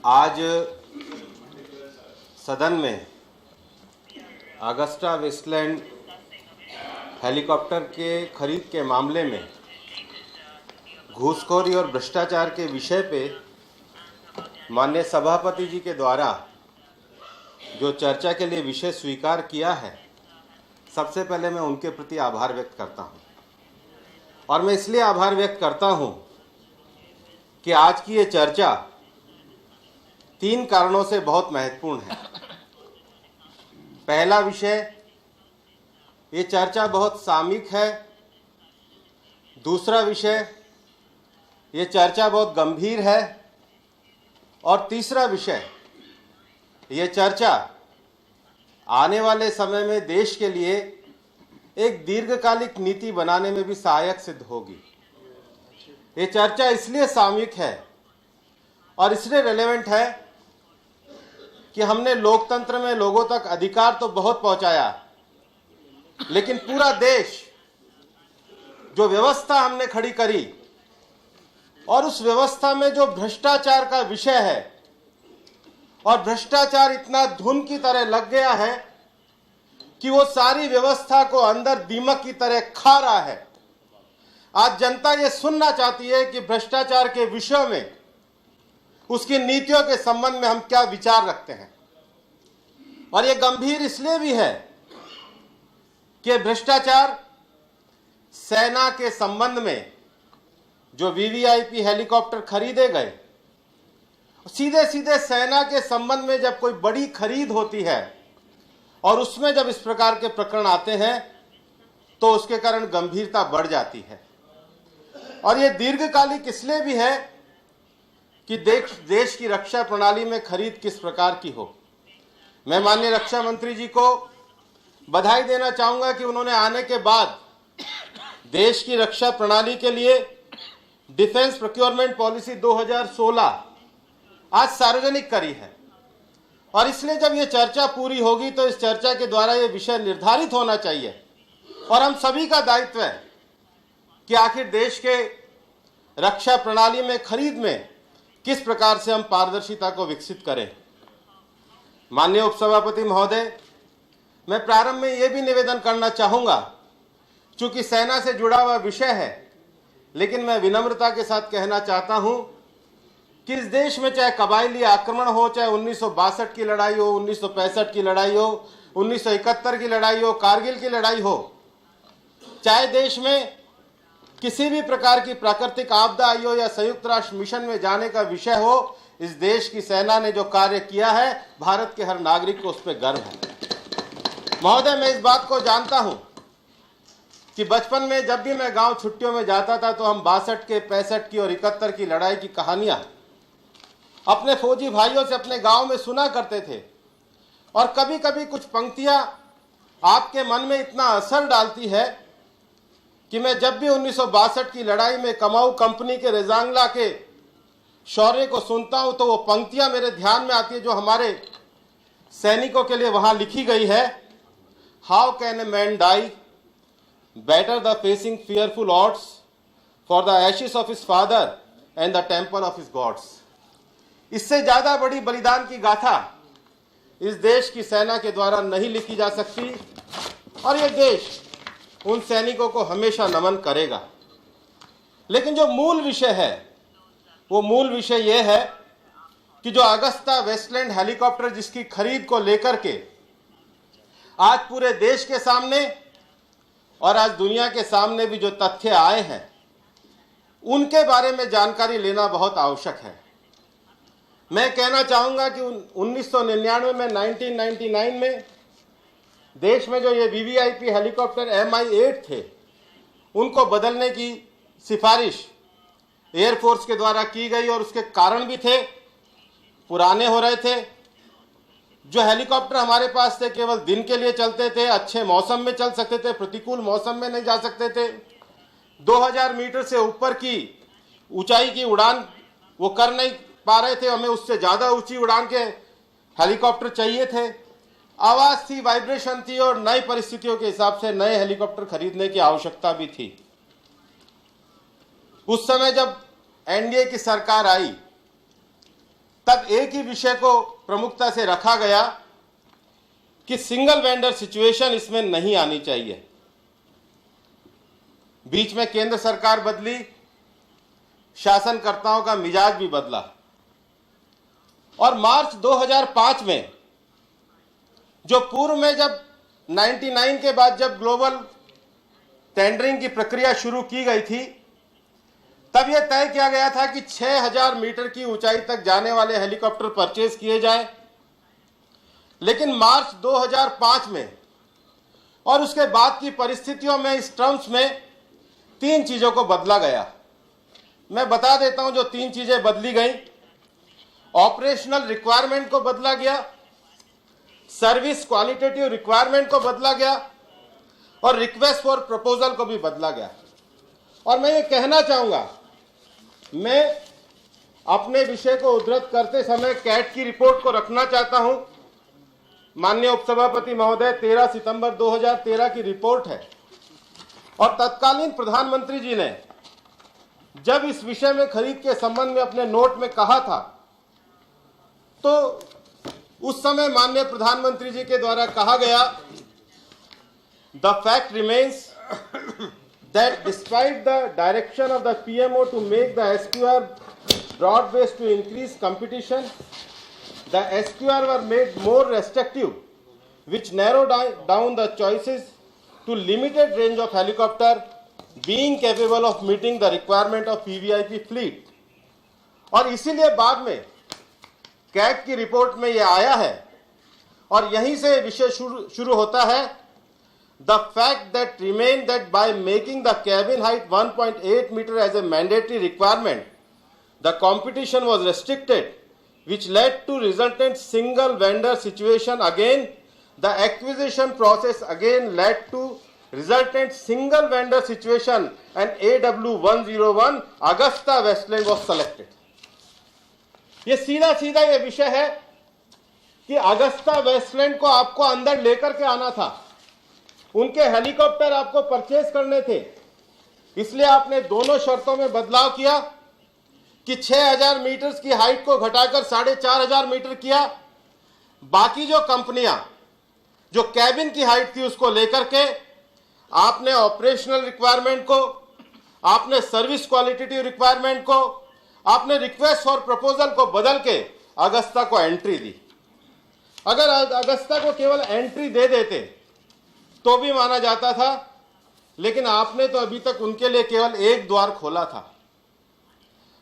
आज सदन में अगस्टा वेस्टलैंड हेलीकॉप्टर के खरीद के मामले में घूसखोरी और भ्रष्टाचार के विषय पे माननीय सभापति जी के द्वारा जो चर्चा के लिए विषय स्वीकार किया है, सबसे पहले मैं उनके प्रति आभार व्यक्त करता हूं। और मैं इसलिए आभार व्यक्त करता हूं कि आज की ये चर्चा 3 कारणों से बहुत महत्वपूर्ण है। पहला विषय, ये चर्चा बहुत सामयिक है। दूसरा विषय, ये चर्चा बहुत गंभीर है। और तीसरा विषय, ये चर्चा आने वाले समय में देश के लिए एक दीर्घकालिक नीति बनाने में भी सहायक सिद्ध होगी। ये चर्चा इसलिए सामयिक है और इसलिए रेलेवेंट है कि हमने लोकतंत्र में लोगों तक अधिकार तो बहुत पहुंचाया, लेकिन पूरा देश जो व्यवस्था हमने खड़ी करी और उस व्यवस्था में जो भ्रष्टाचार का विषय है, और भ्रष्टाचार इतना धुन की तरह लग गया है कि वो सारी व्यवस्था को अंदर दीमक की तरह खा रहा है। आज जनता ये सुनना चाहती है कि भ्रष्टाचार के विषय में, उसकी नीतियों के संबंध में हम क्या विचार रखते हैं। और ये गंभीर इसलिए भी है कि भ्रष्टाचार सेना के संबंध में जो वीवीआईपी हेलीकॉप्टर खरीदे गए, सीधे सीधे सेना के संबंध में जब कोई बड़ी खरीद होती है और उसमें जब इस प्रकार के प्रकरण आते हैं तो उसके कारण गंभीरता बढ़ जाती है। और ये दीर्घकालिक इसलिए भी है कि देश की रक्षा प्रणाली में खरीद किस प्रकार की हो। मैं माननीय रक्षा मंत्री जी को बधाई देना चाहूंगा कि उन्होंने आने के बाद देश की रक्षा प्रणाली के लिए डिफेंस प्रोक्योरमेंट पॉलिसी 2016 आज सार्वजनिक करी है। और इसलिए जब ये चर्चा पूरी होगी तो इस चर्चा के द्वारा ये विषय निर्धारित होना चाहिए और हम सभी का दायित्व है कि आखिर देश के रक्षा प्रणाली में खरीद में किस प्रकार से हम पारदर्शिता को विकसित करें। माननीय उपसभापति महोदय, मैं प्रारंभ में यह भी निवेदन करना चाहूंगा, चूंकि सेना से जुड़ा हुआ विषय है, लेकिन मैं विनम्रता के साथ कहना चाहता हूं कि इस देश में चाहे कबायली आक्रमण हो, चाहे 1962 की लड़ाई हो, 1965 की लड़ाई हो, 1971 की लड़ाई हो, कारगिल की लड़ाई हो, चाहे देश में किसी भी प्रकार की प्राकृतिक आपदा आई हो या संयुक्त राष्ट्र मिशन में जाने का विषय हो, इस देश की सेना ने जो कार्य किया है, भारत के हर नागरिक को उस पर गर्व है। महोदय, मैं इस बात को जानता हूं कि बचपन में जब भी मैं गांव छुट्टियों में जाता था तो हम 62 के, 65 की और 71 की लड़ाई की कहानियां अपने फौजी भाइयों से अपने गांव में सुना करते थे। और कभी कभी कुछ पंक्तियां आपके मन में इतना असर डालती है कि मैं जब भी 1962 की लड़ाई में कमाऊ कंपनी के रेजांगला के शौर्य को सुनता हूं तो वो पंक्तियां मेरे ध्यान में आती है जो हमारे सैनिकों के लिए वहां लिखी गई है। How can a man die, better the facing fearful odds, for the ashes of his father and the temple of his gods। इससे ज्यादा बड़ी बलिदान की गाथा इस देश की सेना के द्वारा नहीं लिखी जा सकती और यह देश उन सैनिकों को हमेशा नमन करेगा। लेकिन जो मूल विषय है, वो मूल विषय यह है कि जो अगस्ता वेस्टलैंड हेलीकॉप्टर जिसकी खरीद को लेकर के आज पूरे देश के सामने और आज दुनिया के सामने भी जो तथ्य आए हैं, उनके बारे में जानकारी लेना बहुत आवश्यक है। मैं कहना चाहूंगा कि 1999 में 1999 में देश में जो ये वीवीआईपी हेलीकॉप्टर MI-8 थे, उनको बदलने की सिफारिश एयरफोर्स के द्वारा की गई और उसके कारण भी थे, पुराने हो रहे थे। जो हेलीकॉप्टर हमारे पास थे केवल दिन के लिए चलते थे, अच्छे मौसम में चल सकते थे, प्रतिकूल मौसम में नहीं जा सकते थे। 2000 मीटर से ऊपर की ऊंचाई की उड़ान वो कर नहीं पा रहे थे, हमें उससे ज़्यादा ऊंची उड़ान के हेलीकॉप्टर चाहिए थे। आवाज़ थी, वाइब्रेशन थी और नई परिस्थितियों के हिसाब से नए हेलीकॉप्टर खरीदने की आवश्यकता भी थी। उस समय जब एनडीए की सरकार आई तब एक ही विषय को प्रमुखता से रखा गया कि सिंगल वेंडर सिचुएशन इसमें नहीं आनी चाहिए। बीच में केंद्र सरकार बदली, शासनकर्ताओं का मिजाज भी बदला और मार्च 2005 में जो पूर्व में जब 99 के बाद जब ग्लोबल टेंडरिंग की प्रक्रिया शुरू की गई थी, तब यह तय किया गया था कि 6000 मीटर की ऊंचाई तक जाने वाले हेलीकॉप्टर परचेज किए जाएं। लेकिन मार्च 2005 में और उसके बाद की परिस्थितियों में इस टर्म्स में 3 चीजों को बदला गया। मैं बता देता हूं जो 3 चीजें बदली गई। ऑपरेशनल रिक्वायरमेंट को बदला गया, सर्विस क्वालिटेटिव रिक्वायरमेंट को बदला गया और रिक्वेस्ट फॉर प्रपोजल को भी बदला गया। और मैं ये कहना चाहूंगा, मैं अपने विषय को उद्धृत करते समय कैट की रिपोर्ट को रखना चाहता हूं। माननीय उपसभापति महोदय, 13 सितंबर 2013 की रिपोर्ट है और तत्कालीन प्रधानमंत्री जी ने जब इस विषय में खरीद के संबंध में अपने नोट में कहा था, तो उस समय माननीय प्रधानमंत्री जी के द्वारा कहा गया, the fact remains that despite the direction of the PMO to make the SQR broad based to increase competition, the SQR were made more restrictive, which narrowed down the choices to limited range of helicopter being capable of meeting the requirement of PVIP fleet. और इसीलिए बाद में cat की report में यह आया है और यहीं से विषय शुरू होता है। The fact that remained that by making the cabin height 1.8 meter as a mandatory requirement, the competition was restricted, which led to resultant single vendor situation. Again, the acquisition process again led to resultant single vendor situation and AW101 Augusta Westland was selected. ये सीधा ये विषय है कि Agusta Westland को आपको अंदर लेकर के आना था, उनके हेलीकॉप्टर आपको परचेज करने थे, इसलिए आपने दोनों शर्तों में बदलाव किया कि 6000 मीटर की हाइट को घटाकर 4500 मीटर किया। बाकी जो कंपनियां जो कैबिन की हाइट थी उसको लेकर के आपने ऑपरेशनल रिक्वायरमेंट को, आपने सर्विस क्वालिटेटिव रिक्वायरमेंट को, आपने रिक्वेस्ट फॉर प्रपोजल को बदल के अगस्ता को एंट्री दी। अगर अगस्ता को केवल एंट्री दे देते तो भी माना जाता था, लेकिन आपने तो अभी तक उनके लिए केवल एक द्वार खोला था।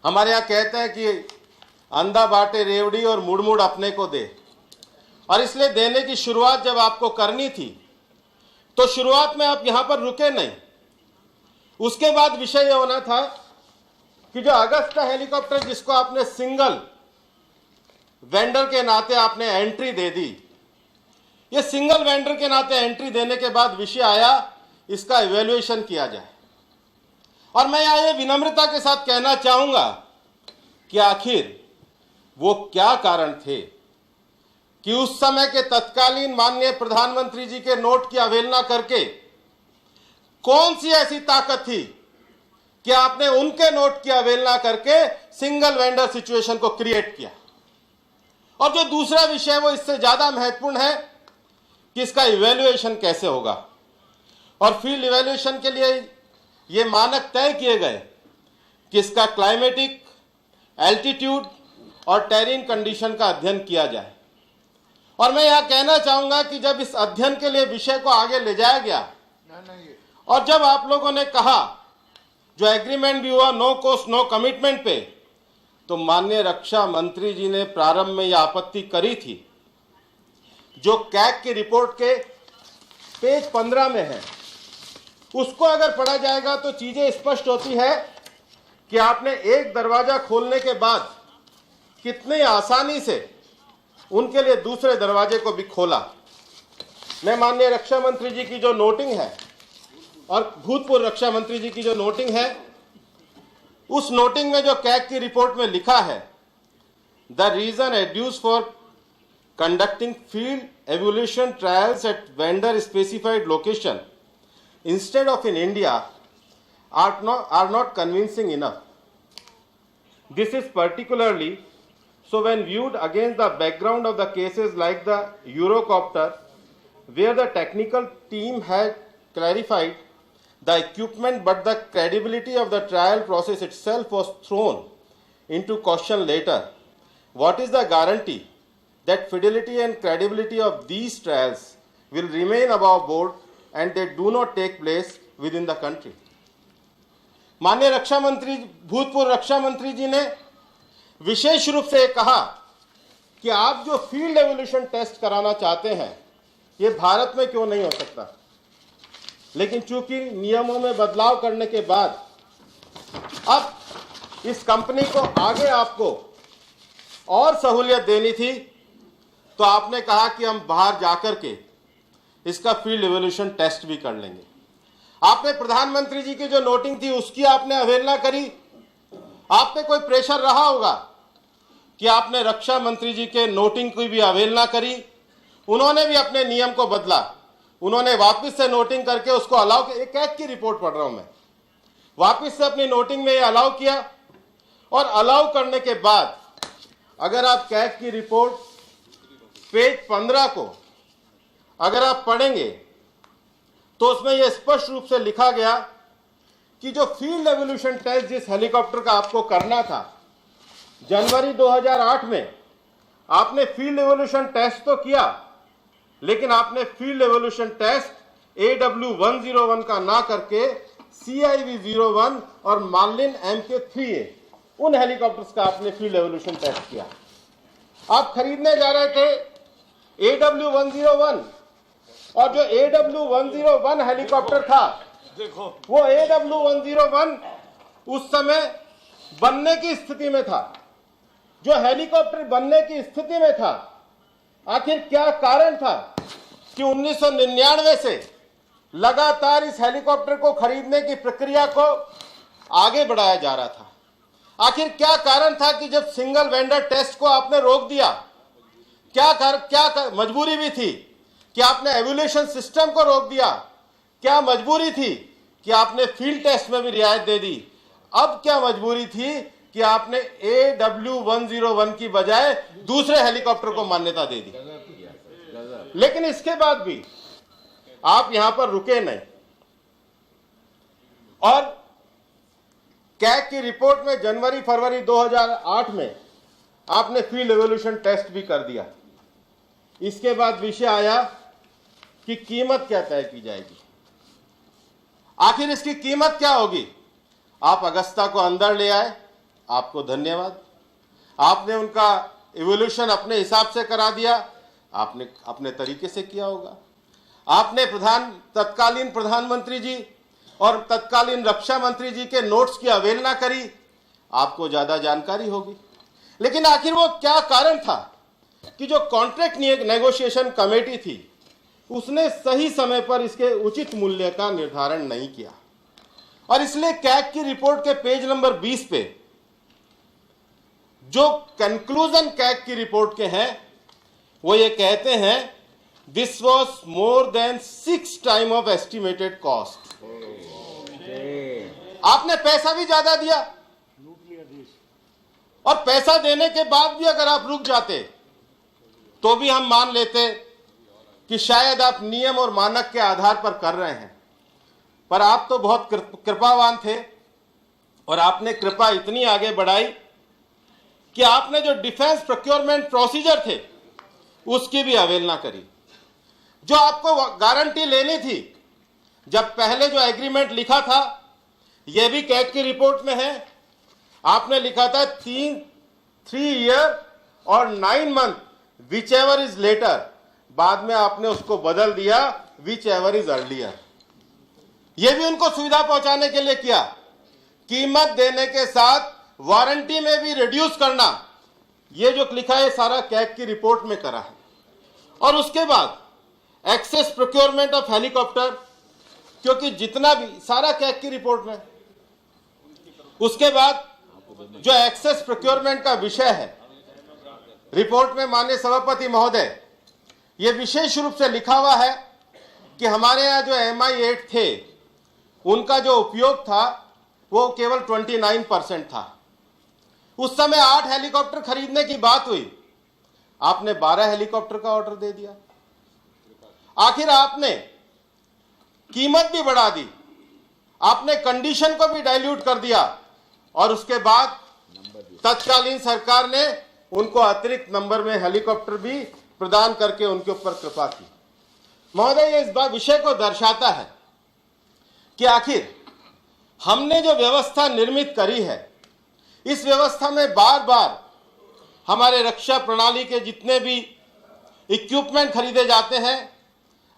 हमारे यहाँ कहते हैं कि अंधा बाटे रेवड़ी और मुड़ मुड़ अपने को दे, और इसलिए देने की शुरुआत जब आपको करनी थी तो शुरुआत में आप यहां पर रुके नहीं। उसके बाद विषय यह होना था कि जो अगस्ता हेलीकॉप्टर जिसको आपने सिंगल वेंडर के नाते आपने एंट्री दे दी, ये सिंगल वेंडर के नाते एंट्री देने के बाद विषय आया इसका इवैल्यूएशन किया जाए। और मैं यहां ये विनम्रता के साथ कहना चाहूंगा कि आखिर वो क्या कारण थे कि उस समय के तत्कालीन माननीय प्रधानमंत्री जी के नोट की अवहेलना करके कौन सी ऐसी ताकत थी कि आपने उनके नोट की अवहेलना करके सिंगल वेंडर सिचुएशन को क्रिएट किया। और जो दूसरा विषय वो इससे ज्यादा महत्वपूर्ण है कि इसका इवैल्यूएशन कैसे होगा। और फील्ड इवैल्यूएशन के लिए ये मानक तय किए गए कि इसका क्लाइमेटिक, एल्टीट्यूड और टेरेन कंडीशन का अध्ययन किया जाए। और मैं यहां कहना चाहूंगा कि जब इस अध्ययन के लिए विषय को आगे ले जाया गया और जब आप लोगों ने कहा, जो एग्रीमेंट भी हुआ नो कॉस्ट नो कमिटमेंट पे, तो माननीय रक्षा मंत्री जी ने प्रारंभ में यह आपत्ति करी थी, जो कैग की रिपोर्ट के पेज 15 में है। उसको अगर पढ़ा जाएगा तो चीजें स्पष्ट होती है कि आपने एक दरवाजा खोलने के बाद कितनी आसानी से उनके लिए दूसरे दरवाजे को भी खोला। मैं माननीय रक्षा मंत्री जी की जो नोटिंग है और भूतपूर्व रक्षा मंत्री जी की जो नोटिंग है, उस नोटिंग में जो कैग की रिपोर्ट में लिखा है, the reason adduced for conducting field evolution trials at vendor specified location instead of in India are not convincing enough. This is particularly So when viewed against the background of the cases like the Eurocopter, where the technical team had clarified the equipment but the credibility of the trial process itself was thrown into question later, what is the guarantee that fidelity and credibility of these trials will remain above board and they do not take place within the country? माननीय रक्षा मंत्री, भूतपूर्व रक्षा मंत्री जी ने विशेष रूप से कहा कि आप जो फील्ड एवोल्यूशन टेस्ट कराना चाहते हैं ये भारत में क्यों नहीं हो सकता, लेकिन चूंकि नियमों में बदलाव करने के बाद अब इस कंपनी को आगे आपको और सहूलियत देनी थी, तो आपने कहा कि हम बाहर जाकर के इसका फील्ड एवोल्यूशन टेस्ट भी कर लेंगे। आपने प्रधानमंत्री जी की जो नोटिंग थी उसकी आपने अवहेलना करी। आप पे कोई प्रेशर रहा होगा कि आपने रक्षा मंत्री जी के नोटिंग की भी अवहेलना करी। उन्होंने भी अपने नियम को बदला, उन्होंने वापस से नोटिंग करके उसको अलाउ किया। एक कैग की रिपोर्ट पढ़ रहा हूं मैं, वापस से अपनी नोटिंग में ये अलाउ किया और अलाउ करने के बाद अगर आप कैग की रिपोर्ट पेज 15 को अगर आप पढ़ेंगे तो उसमें यह स्पष्ट रूप से लिखा गया कि जो फील्ड एवोल्यूशन टेस्ट जिस हेलीकॉप्टर का आपको करना था, जनवरी 2008 में आपने फील्ड एवोल्यूशन टेस्ट तो किया, लेकिन आपने फील्ड एवोल्यूशन टेस्ट AW101 का ना करके CIV-01 और मार्लिन MK3A उन हेलीकॉप्टर्स का आपने फील्ड एवोल्यूशन टेस्ट किया। आप खरीदने जा रहे थे AW101 और जो AW101 हेलीकॉप्टर था, देखो वो AW101 उस समय बनने की स्थिति में था, जो हेलीकॉप्टर बनने की स्थिति में था। आखिर क्या कारण था कि 1999 से लगातार इस हेलीकॉप्टर को खरीदने की प्रक्रिया को आगे बढ़ाया जा रहा था? आखिर क्या कारण था कि जब सिंगल वेंडर टेस्ट को आपने रोक दिया? क्या मजबूरी भी थी कि आपने एवोल्यूशन सिस्टम को रोक दिया? क्या मजबूरी थी कि आपने फील्ड टेस्ट में भी रियायत दे दी? अब क्या मजबूरी थी कि आपने AW101 की बजाय दूसरे हेलीकॉप्टर को मान्यता दे दी? लेकिन इसके बाद भी आप यहां पर रुके नहीं और कैग की रिपोर्ट में जनवरी फरवरी 2008 में आपने फील्ड एवोल्यूशन टेस्ट भी कर दिया। इसके बाद विषय आया कि कीमत क्या तय की जाएगी, आखिर इसकी कीमत क्या होगी? आप अगस्ता को अंदर ले आए, आपको धन्यवाद। आपने उनका इवोल्यूशन अपने हिसाब से करा दिया, आपने अपने तरीके से किया होगा। आपने तत्कालीन प्रधानमंत्री जी और तत्कालीन रक्षा मंत्री जी के नोट्स की अवहेलना करी, आपको ज्यादा जानकारी होगी। लेकिन आखिर वो क्या कारण था कि जो कॉन्ट्रैक्ट नेगोशिएशन कमेटी थी उसने सही समय पर इसके उचित मूल्य का निर्धारण नहीं किया? और इसलिए कैग की रिपोर्ट के पेज नंबर 20 पे जो कंक्लूजन कैग की रिपोर्ट के हैं वो ये कहते हैं, this was more than 6 time of estimated cost. आपने पैसा भी ज्यादा दिया और पैसा देने के बाद भी अगर आप रुक जाते तो भी हम मान लेते कि शायद आप नियम और मानक के आधार पर कर रहे हैं। पर आप तो बहुत कृपावान थे और आपने कृपा इतनी आगे बढ़ाई कि आपने जो डिफेंस प्रोक्योरमेंट प्रोसीजर थे उसकी भी अवहेलना करी। जो आपको गारंटी लेनी थी, जब पहले जो एग्रीमेंट लिखा था, यह भी कैग की रिपोर्ट में है, आपने लिखा था 3 ईयर और 9 month whichever is later. बाद में आपने उसको बदल दिया विच एवर इज अर्लियर। यह भी उनको सुविधा पहुंचाने के लिए किया। कीमत देने के साथ वारंटी में भी रिड्यूस करना, यह जो लिखा है सारा कैग की रिपोर्ट में करा है। और उसके बाद एक्सेस प्रोक्योरमेंट ऑफ हेलीकॉप्टर, क्योंकि जितना भी सारा कैग की रिपोर्ट में, उसके बाद जो एक्सेस प्रोक्योरमेंट का विषय है रिपोर्ट में माननीय सभापति महोदय, यह विशेष रूप से लिखा हुआ है कि हमारे यहाँ जो MI8 थे उनका जो उपयोग था वो केवल 29% था। उस समय 8 हेलीकॉप्टर खरीदने की बात हुई, आपने 12 हेलीकॉप्टर का ऑर्डर दे दिया। आखिर आपने कीमत भी बढ़ा दी, आपने कंडीशन को भी डाइल्यूट कर दिया और उसके बाद तत्कालीन सरकार ने उनको अतिरिक्त नंबर में हेलीकॉप्टर भी प्रदान करके उनके ऊपर कृपा की। महोदय, ये इस बात विषय को दर्शाता है कि आखिर हमने जो व्यवस्था निर्मित करी है, इस व्यवस्था में बार बार हमारे रक्षा प्रणाली के जितने भी इक्विपमेंट खरीदे जाते हैं,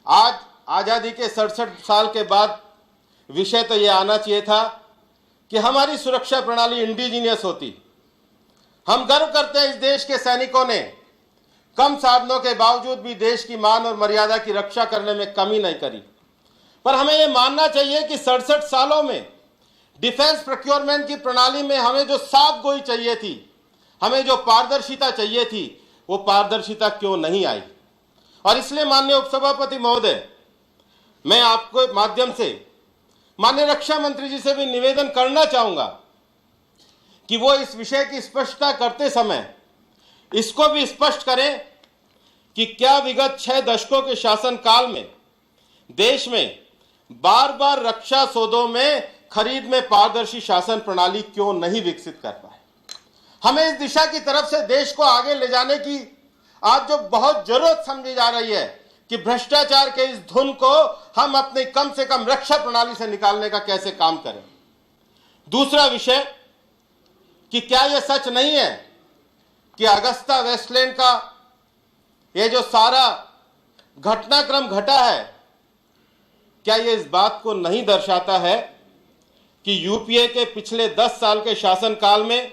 आज आज़ादी के 67 साल के बाद विषय तो ये आना चाहिए था कि हमारी सुरक्षा प्रणाली इंडिजीनियस होती। हम गर्व करते हैं इस देश के सैनिकों ने कम साधनों के बावजूद भी देश की मान और मर्यादा की रक्षा करने में कमी नहीं करी। पर हमें यह मानना चाहिए कि 67 सालों में डिफेंस प्रोक्योरमेंट की प्रणाली में हमें जो साफ गोई चाहिए थी, हमें जो पारदर्शिता चाहिए थी, वो पारदर्शिता क्यों नहीं आई। और इसलिए माननीय उपसभापति महोदय, मैं आपको माध्यम से माननीय रक्षा मंत्री जी से भी निवेदन करना चाहूंगा कि वो इस विषय की स्पष्टता करते समय इसको भी स्पष्ट करें कि क्या विगत 6 दशकों के शासनकाल में देश में बार बार रक्षा सौदों में खरीद में पारदर्शी शासन प्रणाली क्यों नहीं विकसित कर पाए। हमें इस दिशा की तरफ से देश को आगे ले जाने की आज जो बहुत जरूरत समझी जा रही है कि भ्रष्टाचार के इस धुन को हम अपने कम से कम रक्षा प्रणाली से निकालने का कैसे काम करें। दूसरा विषय कि क्या यह सच नहीं है कि अगस्ता वेस्टलैंड का यह जो सारा घटनाक्रम घटा है, क्या यह इस बात को नहीं दर्शाता है कि यूपीए के पिछले 10 साल के शासनकाल में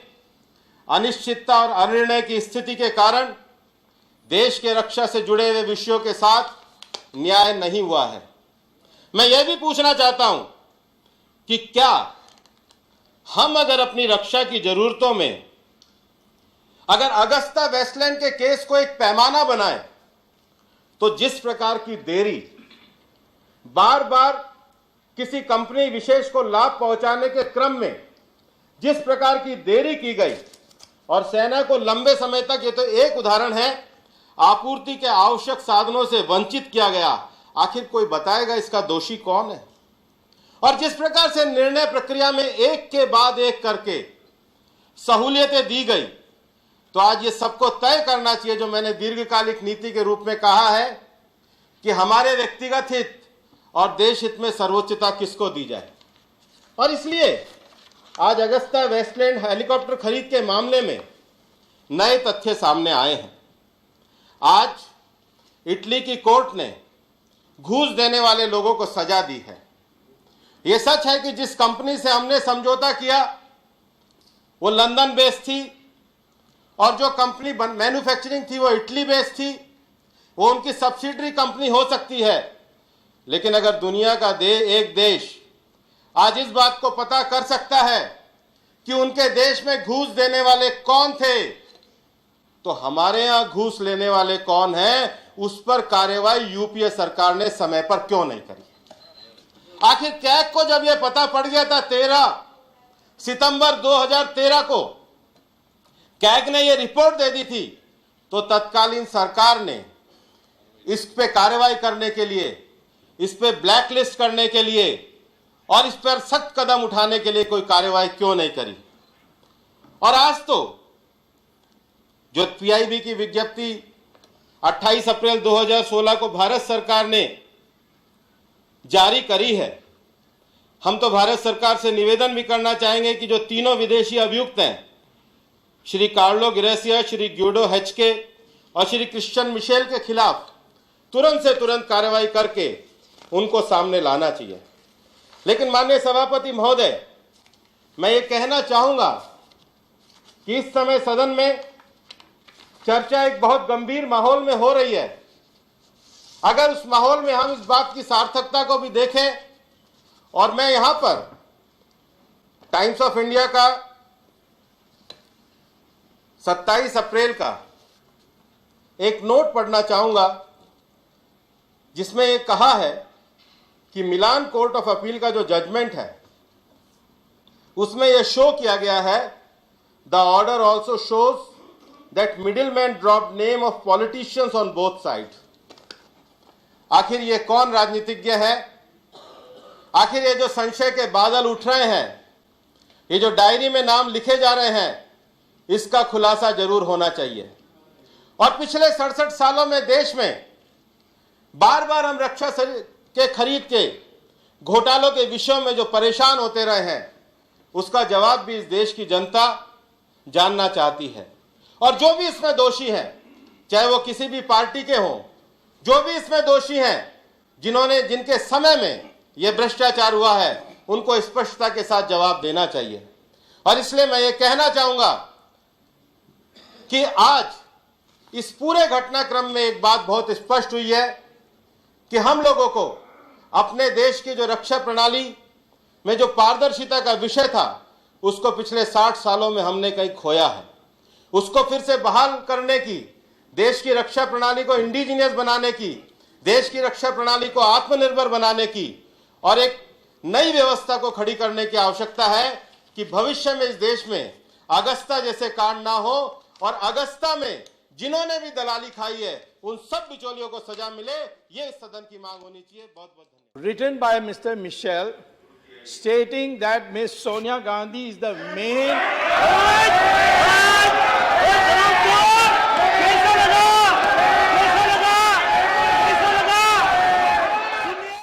अनिश्चितता और अनिर्णय की स्थिति के कारण देश के रक्षा से जुड़े हुए विषयों के साथ न्याय नहीं हुआ है। मैं यह भी पूछना चाहता हूं कि क्या हम अगर अपनी रक्षा की जरूरतों में अगर अगस्ता वेस्टलैंड के केस को एक पैमाना बनाए, तो जिस प्रकार की देरी बार बार किसी कंपनी विशेष को लाभ पहुंचाने के क्रम में जिस प्रकार की देरी की गई और सेना को लंबे समय तक, ये तो एक उदाहरण है, आपूर्ति के आवश्यक साधनों से वंचित किया गया, आखिर कोई बताएगा इसका दोषी कौन है। और जिस प्रकार से निर्णय प्रक्रिया में एक के बाद एक करके सहूलियतें दी गई, तो आज ये सबको तय करना चाहिए, जो मैंने दीर्घकालिक नीति के रूप में कहा है, कि हमारे व्यक्तिगत हित और देश हित में सर्वोच्चता किसको दी जाए। और इसलिए आज अगस्ता वेस्टलैंड हेलीकॉप्टर खरीद के मामले में नए तथ्य सामने आए हैं। आज इटली की कोर्ट ने घूस देने वाले लोगों को सजा दी है। यह सच है कि जिस कंपनी से हमने समझौता किया वो लंदन बेस्ड थी और जो कंपनी मैन्युफैक्चरिंग थी वो इटली बेस्ड थी। वो उनकी सब्सिडरी कंपनी हो सकती है, लेकिन अगर दुनिया का एक देश आज इस बात को पता कर सकता है कि उनके देश में घूस देने वाले कौन थे, तो हमारे यहां घूस लेने वाले कौन हैं, उस पर कार्रवाई यूपीए सरकार ने समय पर क्यों नहीं करी। आखिर कैग को जब यह पता पड़ गया था 13 सितंबर 2013 को कैग ने यह रिपोर्ट दे दी थी, तो तत्कालीन सरकार ने इस पे कार्रवाई करने के लिए, इस पे ब्लैकलिस्ट करने के लिए और इस पर सख्त कदम उठाने के लिए कोई कार्रवाई क्यों नहीं करी। और आज तो जो पीआईबी की विज्ञप्ति 28 अप्रैल 2016 को भारत सरकार ने जारी करी है, हम तो भारत सरकार से निवेदन भी करना चाहेंगे कि जो तीनों विदेशी अभियुक्त हैं, श्री कार्लो गिरेसिया, श्री ग्यूडो हेचके और श्री क्रिश्चियन मिशेल के खिलाफ तुरंत से तुरंत कार्रवाई करके उनको सामने लाना चाहिए। लेकिन माननीय सभापति महोदय, मैं ये कहना चाहूंगा कि इस समय सदन में चर्चा एक बहुत गंभीर माहौल में हो रही है। अगर उस माहौल में हम इस बात की सार्थकता को भी देखें, और मैं यहां पर टाइम्स ऑफ इंडिया का 27 अप्रैल का एक नोट पढ़ना चाहूंगा, जिसमें यह कहा है कि मिलान कोर्ट ऑफ अपील का जो जजमेंट है उसमें यह शो किया गया है the order also shows that middlemen dropped name of politicians on both sides. आखिर ये कौन राजनीतिज्ञ है? आखिर ये जो संशय के बादल उठ रहे हैं, ये जो डायरी में नाम लिखे जा रहे हैं, इसका खुलासा जरूर होना चाहिए। और पिछले 67 सालों में देश में बार बार हम रक्षा के खरीद के घोटालों के विषयों में जो परेशान होते रहे हैं, उसका जवाब भी इस देश की जनता जानना चाहती है। और जो भी इसमें दोषी हैं, चाहे वो किसी भी पार्टी के हों, जो भी इसमें दोषी हैं, जिनके समय में यह भ्रष्टाचार हुआ है, उनको स्पष्टता के साथ जवाब देना चाहिए। और इसलिए मैं ये कहना चाहूंगा कि आज इस पूरे घटनाक्रम में एक बात बहुत स्पष्ट हुई है कि हम लोगों को अपने देश की जो रक्षा प्रणाली में जो पारदर्शिता का विषय था, उसको पिछले 60 सालों में हमने कहीं खोया है। उसको फिर से बहाल करने की, देश की रक्षा प्रणाली को इंडिजिनियस बनाने की, देश की रक्षा प्रणाली को आत्मनिर्भर बनाने की और एक नई व्यवस्था को खड़ी करने की आवश्यकता है कि भविष्य में इस देश में अगस्ता जैसे कांड ना हो और अगस्ता में जिन्होंने भी दलाली खाई है, उन सब बिचौलियों को सजा मिले। ये इस सदन की मांग होनी चाहिए। बहुत बहुत धन्यवाद। Written by Mr. Michel, stating that Ms. Sonia Gandhi is the main